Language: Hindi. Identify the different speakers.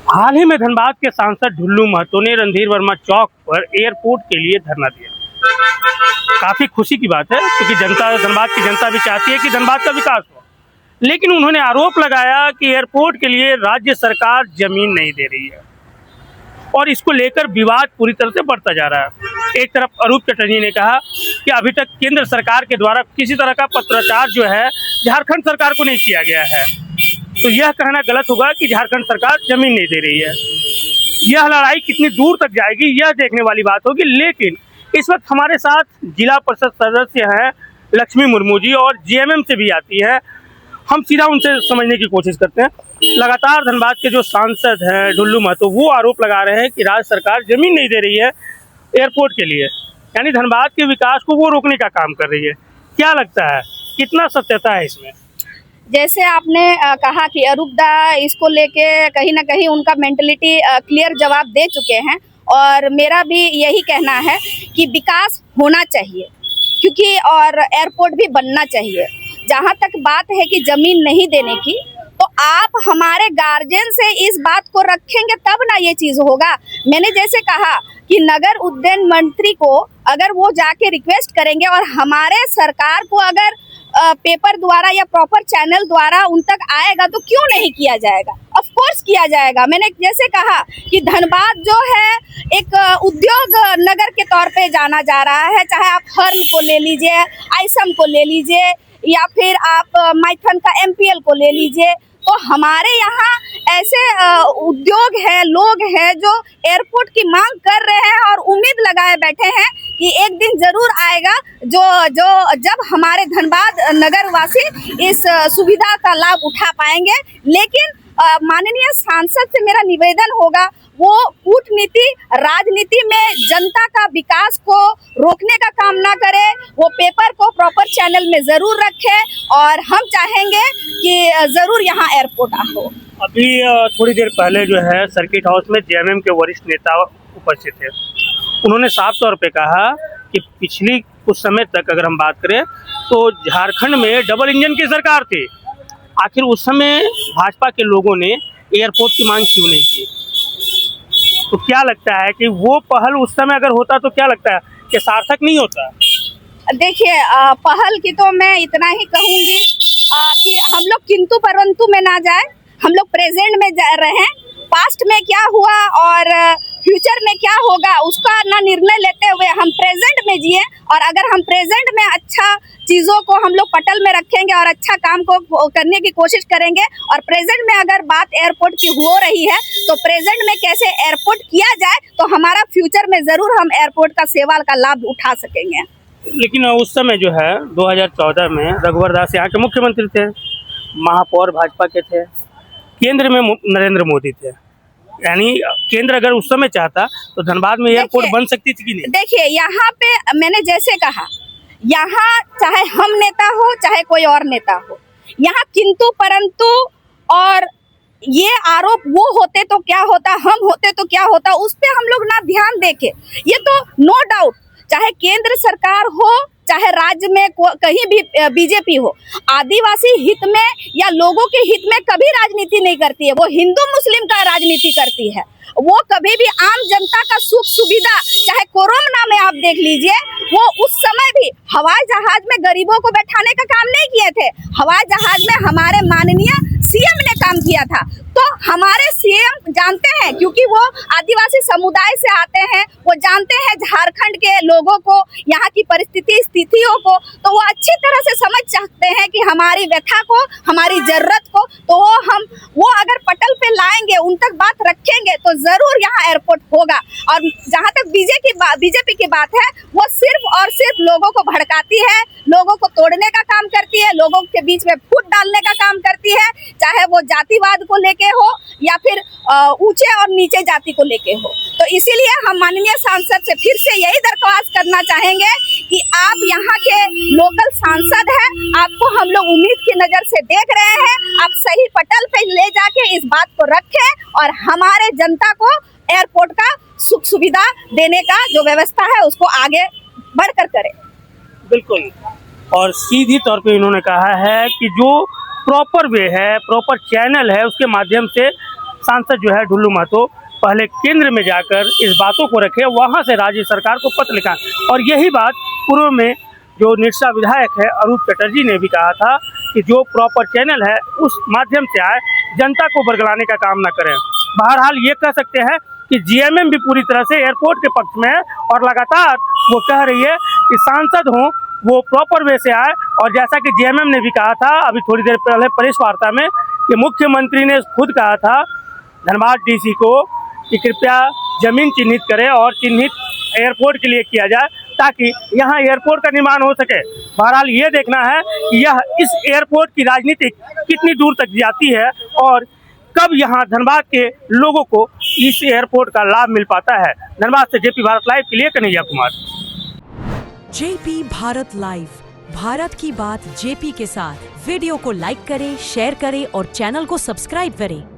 Speaker 1: हाल ही में धनबाद के सांसद ढुल्लू महतो ने रणधीर वर्मा चौक पर एयरपोर्ट के लिए धरना दिया। काफी खुशी की बात है क्योंकि धनबाद की जनता भी चाहती है कि धनबाद का विकास हो, लेकिन उन्होंने आरोप लगाया कि एयरपोर्ट के लिए राज्य सरकार जमीन नहीं दे रही है और इसको लेकर विवाद पूरी तरह से बढ़ता जा रहा है। एक तरफ अरूप चटर्जी ने कहा कि अभी तक केंद्र सरकार के द्वारा किसी तरह का पत्राचार जो है झारखंड सरकार को नहीं किया गया है, तो यह कहना गलत होगा कि झारखंड सरकार जमीन नहीं दे रही है। यह लड़ाई कितनी दूर तक जाएगी यह देखने वाली बात होगी। लेकिन इस वक्त हमारे साथ जिला परिषद सदस्य हैं लक्ष्मी मुर्मू जी और जीएमएम से भी आती है। हम सीधा उनसे समझने की कोशिश करते हैं। लगातार धनबाद के जो सांसद हैं ढुल्लू महतो वो आरोप लगा रहे हैं कि राज्य सरकार जमीन नहीं दे रही है एयरपोर्ट के लिए, यानी धनबाद के विकास को वो रोकने का काम कर रही है। क्या लगता है कितना सत्यता है इसमें?
Speaker 2: जैसे आपने कहा कि अरूप दा इसको लेके कहीं ना कहीं उनका मेंटलिटी क्लियर जवाब दे चुके हैं और मेरा भी यही कहना है कि विकास होना चाहिए क्योंकि और एयरपोर्ट भी बनना चाहिए। जहाँ तक बात है कि जमीन नहीं देने की, तो आप हमारे गार्जियन से इस बात को रखेंगे तब ना ये चीज़ होगा। मैंने जैसे कहा कि नगर उद्यान मंत्री को अगर वो जाके रिक्वेस्ट करेंगे और हमारे सरकार को अगर पेपर द्वारा या प्रॉपर चैनल द्वारा उन तक आएगा तो क्यों नहीं किया जाएगा? ऑफ कोर्स किया जाएगा। मैंने जैसे कहा कि धनबाद जो है एक उद्योग नगर के तौर पे जाना जा रहा है, चाहे आप हर्न को ले लीजिए, आइसम को ले लीजिए या फिर आप माइथन का एमपीएल को ले लीजिए। तो हमारे यहाँ ऐसे उद्योग है, लोग हैं जो एयरपोर्ट की मांग कर रहे हैं और उम्मीद लगाए बैठे हैं कि एक दिन जरूर आएगा जब हमारे धनबाद नगरवासी इस सुविधा का लाभ उठा पाएंगे। लेकिन माननीय सांसद से मेरा निवेदन होगा वो कूटनीति राजनीति में जनता का विकास को रोकने का काम ना करे, वो पेपर को प्रॉपर चैनल में जरूर रखे और हम चाहेंगे कि जरूर यहाँ एयरपोर्ट हो।
Speaker 1: अभी थोड़ी देर पहले जो है सर्किट हाउस में जेएमएम के वरिष्ठ नेता उपस्थित थे। उन्होंने साफ तौर पे कहा कि पिछली कुछ समय तक अगर हम बात करें तो झारखंड में डबल इंजन की सरकार थी। आखिर उस समय भाजपा के लोगों ने एयरपोर्ट की मांग क्यों नहीं की? तो क्या लगता है कि वो पहल उस समय अगर होता तो क्या लगता है कि सार्थक नहीं होता?
Speaker 2: देखिए पहल की तो मैं इतना ही कहूँगी कि हम लोग किंतु परंतु में ना जाए, हम लोग प्रेजेंट में रहें। पास्ट में क्या हुआ और फ्यूचर में क्या होगा उसका ना निर्णय लेते हुए हम प्रेजेंट में जिए। और अगर हम प्रेजेंट में अच्छा चीज़ों को हम लोग पटल में रखेंगे और अच्छा काम को करने की कोशिश करेंगे और प्रेजेंट में अगर बात एयरपोर्ट की हो रही है तो प्रेजेंट में कैसे एयरपोर्ट किया जाए तो हमारा फ्यूचर में ज़रूर हम एयरपोर्ट का सेवा का लाभ उठा सकेंगे।
Speaker 1: लेकिन उस समय जो है 2014 में रघुवर दास यहाँ के मुख्यमंत्री थे, महापौर भाजपा के थे, केंद्र में नरेंद्र मोदी थे। यानी केंद्र अगर उस समय चाहता तो धनबाद में एयरपोर्ट बन सकती थी कि नहीं? देखिए
Speaker 2: यहाँ पे मैंने जैसे कहा, यहाँ चाहे हम नेता हो चाहे कोई और नेता हो, यहाँ किंतु परंतु और ये आरोप वो होते तो क्या होता, हम होते तो क्या होता, उस पे हम लोग ना ध्यान देके। ये तो नो डाउट चाहे केंद्र सरकार हो चाहे राज्य में कहीं भी बीजेपी हो, आदिवासी हित में या लोगों के हित में कभी राजनीति नहीं करती है। वो हिंदू मुस्लिम का राजनीति करती है। वो कभी भी आम जनता का सुख सुविधा, चाहे कोरोना में आप देख लीजिए, वो उस समय भी हवाई जहाज में गरीबों को बैठाने का काम नहीं किए थे। हवाई जहाज में हमारे माननीय सीएम ने काम किया था। तो हमारे सीएम जानते हैं क्योंकि वो आदिवासी समुदाय से आते हैं, वो जानते हैं झारखंड के लोगों को, यहाँ की परिस्थिति स्थितियों को, तो वो अच्छी तरह से समझ सकते हैं कि हमारी व्यथा को, हमारी जरूरत को। तो वो अगर पटल पे लाएंगे, उन तक बात रखेंगे तो जरूर यहाँ एयरपोर्ट होगा। और जहाँ तक बीजेपी की बात है, वो सिर्फ और सिर्फ लोगों को भड़काती है, लोगों को तोड़ने का काम करती है, लोगों के बीच में फूट डालने का काम करती है, चाहे वो जातिवाद को लेके हो या फिर ऊंचे और नीचे जाति को लेके हो। तो इसीलिए हम माननीय सांसद से फिर से यही दरख्वास्त करना चाहेंगे कि आप यहाँ के लोकल सांसद हैं, आपको हम लोग उम्मीद की नज़र से देख रहे हैं, आप सही पटल पे ले जाके इस बात को रखें और हमारे जनता को एयरपोर्ट का सुख सुविधा देने का जो व्यवस्था है उसको आगे बढ़कर करें।
Speaker 1: बिल्कुल। और सीधी तौर पे इन्होंने कहा है कि जो प्रॉपर वे है, प्रॉपर चैनल है, उसके माध्यम से सांसद जो है ढुल्लू महतो पहले केंद्र में जाकर इस बातों को रखे, वहाँ से राज्य सरकार को पत्र लिखा। और यही बात पूर्व में जो निरसा विधायक है अरूप चटर्जी ने भी कहा था कि जो प्रॉपर चैनल है उस माध्यम से आए, जनता को बरगलाने का काम ना करें। बहरहाल ये कह सकते हैं कि जीएमएम भी पूरी तरह से एयरपोर्ट के पक्ष में है और लगातार वो कह रही है कि सांसद हों वो प्रॉपर वे से आए। और जैसा कि जीएमएम ने भी कहा था अभी थोड़ी देर पहले प्रेस वार्ता में कि मुख्यमंत्री ने खुद कहा था धनबाद डीसी को कि कृपया जमीन चिन्हित करें और चिन्हित एयरपोर्ट के लिए किया जाए ताकि यहाँ एयरपोर्ट का निर्माण हो सके। बहरहाल ये देखना है कि यह इस एयरपोर्ट की राजनीति कितनी दूर तक जाती है और कब यहाँ धनबाद के लोगों को इस एयरपोर्ट का लाभ मिल पाता है। धनबाद से जेपी भारत लाइव के लिए कन्हैया कुमार।
Speaker 3: जेपी भारत लाइव, भारत की बात जेपी के साथ। वीडियो को लाइक करें, शेयर करें और चैनल को सब्सक्राइब करें।